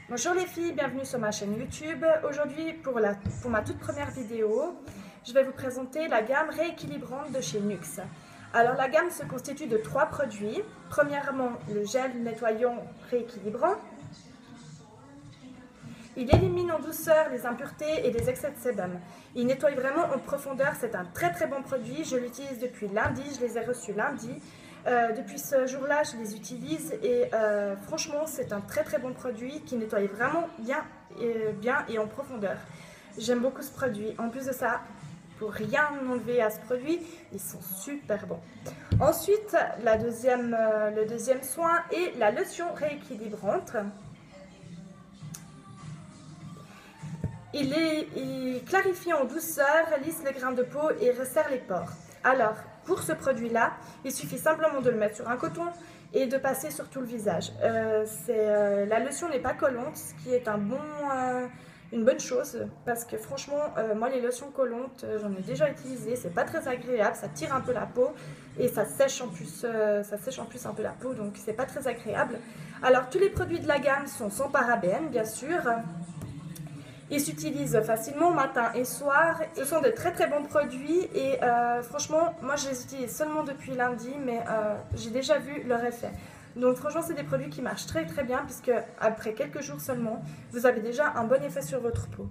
Bonjour les filles, bienvenue sur ma chaîne YouTube. Aujourd'hui, pour ma toute première vidéo, je vais vous présenter la gamme rééquilibrante de chez NYX. Alors la gamme se constitue de 3 produits. Premièrement, le gel nettoyant rééquilibrant. Il élimine en douceur les impuretés et les excès de sébum. Il nettoie vraiment en profondeur, c'est un très bon produit. Je l'utilise depuis lundi, je les ai reçus lundi. Depuis ce jour-là, je les utilise et franchement, c'est un très bon produit qui nettoie vraiment bien et en profondeur. J'aime beaucoup ce produit. En plus de ça, pour rien enlever à ce produit, ils sont super bons. Ensuite, le deuxième soin est la lotion rééquilibrante. Il clarifie en douceur, lisse les grains de peau et resserre les pores. Alors, pour ce produit-là, il suffit simplement de le mettre sur un coton et de passer sur tout le visage. La lotion n'est pas collante, ce qui est une bonne chose parce que franchement, moi les lotions collantes, j'en ai déjà utilisé, c'est pas très agréable, ça tire un peu la peau et ça sèche en plus un peu la peau, donc c'est pas très agréable. Alors, tous les produits de la gamme sont sans parabènes, bien sûr. Ils s'utilisent facilement matin et soir. Ce sont de très bons produits et franchement, moi je les utilise seulement depuis lundi, mais j'ai déjà vu leur effet. Donc franchement, c'est des produits qui marchent très bien puisque après quelques jours seulement, vous avez déjà un bon effet sur votre peau.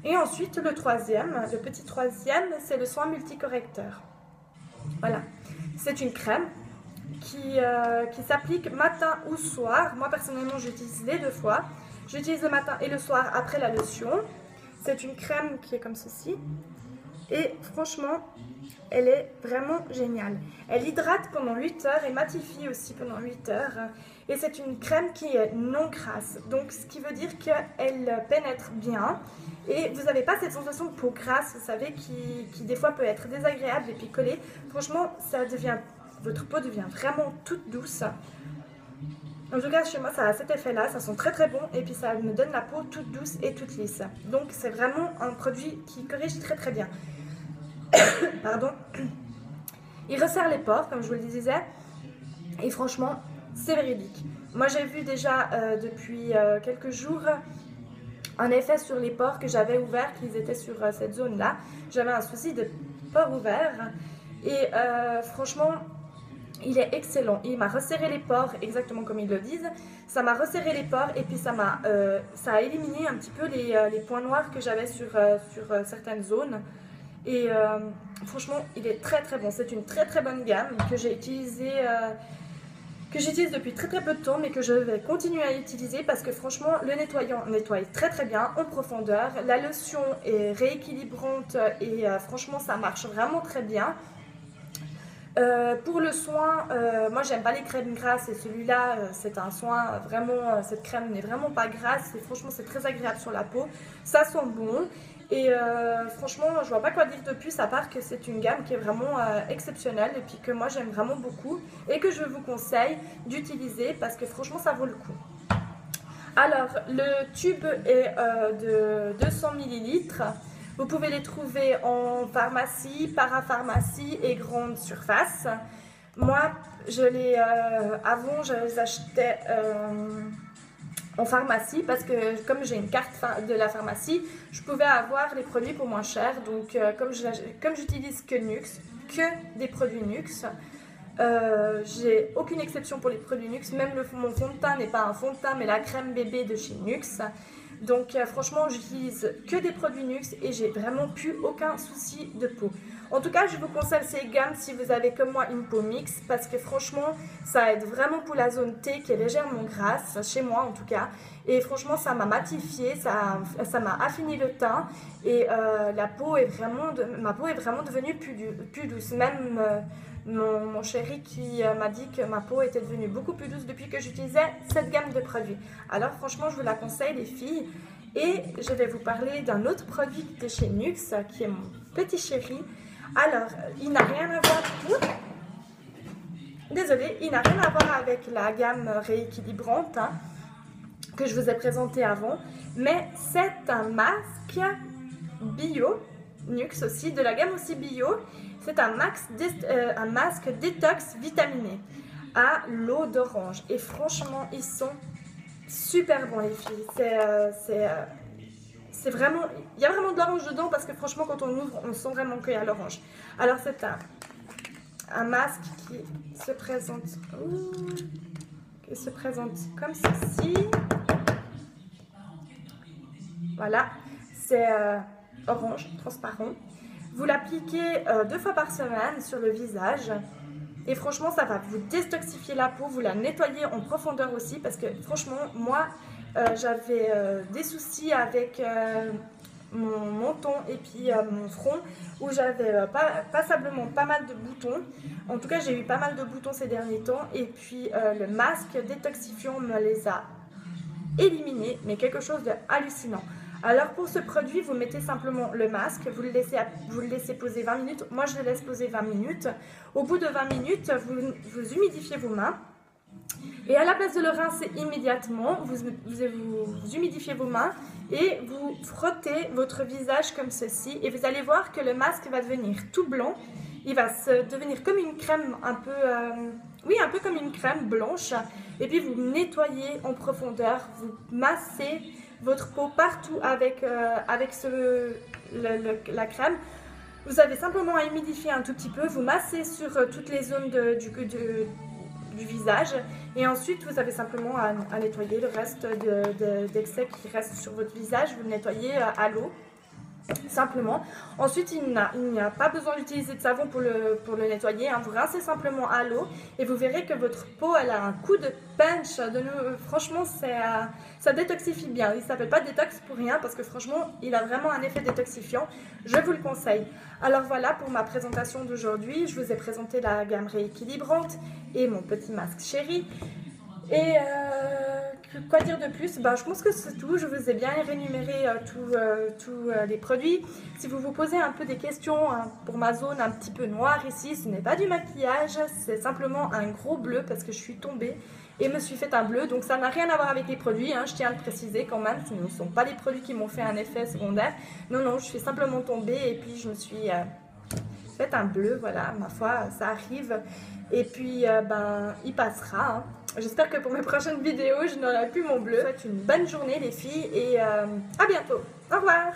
Et ensuite, le petit troisième, c'est le soin multicorrecteur. Voilà, c'est une crème qui s'applique matin ou soir. Moi personnellement, j'utilise les 2 fois. J'utilise le matin et le soir après la lotion. C'est une crème qui est comme ceci. Et franchement, elle est vraiment géniale. Elle hydrate pendant 8 heures et matifie aussi pendant 8 heures. Et c'est une crème qui est non grasse. Donc, ce qui veut dire qu'elle pénètre bien. Et vous n'avez pas cette sensation de peau grasse, vous savez, qui des fois peut être désagréable et puis collée. Franchement, votre peau devient vraiment toute douce. En tout cas, chez moi, ça a cet effet-là, ça sent très bon et puis ça me donne la peau toute douce et toute lisse. Donc, c'est vraiment un produit qui corrige très bien. Pardon. Il resserre les pores, comme je vous le disais, et franchement, c'est véridique. Moi, j'ai vu déjà depuis quelques jours un effet sur les pores que j'avais ouverts, qu'ils étaient sur cette zone-là. J'avais un souci de pores ouverts et franchement, il est excellent. Il m'a resserré les pores, exactement comme ils le disent. Ça m'a resserré les pores et puis ça a éliminé un petit peu les points noirs que j'avais sur certaines zones. Et franchement, il est très bon. C'est une très bonne gamme que j'ai utilisée, que j'utilise depuis très peu de temps, mais que je vais continuer à utiliser parce que franchement, le nettoyant nettoie très bien en profondeur. La lotion est rééquilibrante et franchement, ça marche vraiment très bien. Pour le soin, moi j'aime pas les crèmes grasses et celui-là c'est un soin vraiment, cette crème n'est vraiment pas grasse et franchement c'est très agréable sur la peau, ça sent bon et franchement je vois pas quoi dire de plus à part que c'est une gamme qui est vraiment exceptionnelle et puis que moi j'aime vraiment beaucoup et que je vous conseille d'utiliser parce que franchement ça vaut le coup. Alors le tube est de 200 ml. Vous pouvez les trouver en pharmacie, parapharmacie et grande surface. Moi, avant, je les achetais en pharmacie parce que comme j'ai une carte de la pharmacie, je pouvais avoir les produits pour moins cher. Donc, comme j'utilise que NYX, que des produits NYX, j'ai aucune exception pour les produits NYX. Même mon fond de teint n'est pas un fond de teint, mais la crème bébé de chez NYX. Donc franchement, j'utilise que des produits NYX et j'ai vraiment plus aucun souci de peau. En tout cas, je vous conseille ces gammes si vous avez comme moi une peau mixte parce que franchement, ça aide vraiment pour la zone T qui est légèrement grasse, chez moi en tout cas. Et franchement, ça m'a matifié, ça m'a affini le teint et ma peau est vraiment devenue plus douce. Même mon chéri qui m'a dit que ma peau était devenue beaucoup plus douce depuis que j'utilisais cette gamme de produits. Alors franchement, je vous la conseille les filles. Et je vais vous parler d'un autre produit de chez NYX qui est mon petit chéri. Alors, il n'a rien à voir... Désolée, il n'a rien à voir avec la gamme rééquilibrante que je vous ai présentée avant. Mais c'est un masque bio, NYX aussi, de la gamme aussi bio. C'est un masque détox vitaminé à l'eau d'orange. Et franchement, ils sont super bon les filles. C'est vraiment, il y a vraiment de l'orange dedans parce que franchement quand on ouvre, on sent vraiment qu'il y a l'orange. Alors c'est un masque qui se présente, comme ceci. Voilà, c'est orange, transparent. Vous l'appliquez 2 fois par semaine sur le visage. Et franchement, ça va vous détoxifier la peau, vous la nettoyer en profondeur aussi. Parce que franchement, moi, j'avais des soucis avec mon menton et puis mon front. Où j'avais passablement pas mal de boutons. En tout cas, j'ai eu pas mal de boutons ces derniers temps. Et puis, le masque détoxifiant me les a éliminés. Mais quelque chose de hallucinant. Alors pour ce produit, vous mettez simplement le masque, vous le laissez poser 20 minutes. Moi, je le laisse poser 20 minutes. Au bout de 20 minutes, vous humidifiez vos mains. Et à la place de le rincer immédiatement, vous humidifiez vos mains et vous frottez votre visage comme ceci. Et vous allez voir que le masque va devenir tout blanc. Il va devenir comme une crème un peu... un peu comme une crème blanche. Et puis vous nettoyez en profondeur, vous massez votre peau partout avec la crème. Vous avez simplement à humidifier un tout petit peu, vous massez sur toutes les zones du visage et ensuite vous avez simplement à nettoyer le reste d'excès qui reste sur votre visage, vous le nettoyez à l'eau. Simplement. Ensuite, il n'y a pas besoin d'utiliser de savon pour le nettoyer. Hein. Vous rincez simplement à l'eau et vous verrez que votre peau, elle a un coup de punch. Franchement, ça détoxifie bien. Il ne s'appelle pas détox pour rien parce que franchement, il a vraiment un effet détoxifiant. Je vous le conseille. Alors voilà pour ma présentation d'aujourd'hui. Je vous ai présenté la gamme rééquilibrante et mon petit masque chéri. Et quoi dire de plus? Je pense que c'est tout. Je vous ai bien rémunéré tous les produits. Si vous vous posez un peu des questions pour ma zone un petit peu noire ici, ce n'est pas du maquillage, c'est simplement un gros bleu parce que je suis tombée et me suis fait un bleu. Donc ça n'a rien à voir avec les produits, hein, je tiens à le préciser quand même. Ce ne sont pas les produits qui m'ont fait un effet secondaire. Non, non, je suis simplement tombée et puis je me suis fait un bleu. Voilà, ma foi, ça arrive. Et puis, il passera. Hein. J'espère que pour mes prochaines vidéos, je n'aurai plus mon bleu. Je vous souhaite une bonne journée les filles et à bientôt. Au revoir.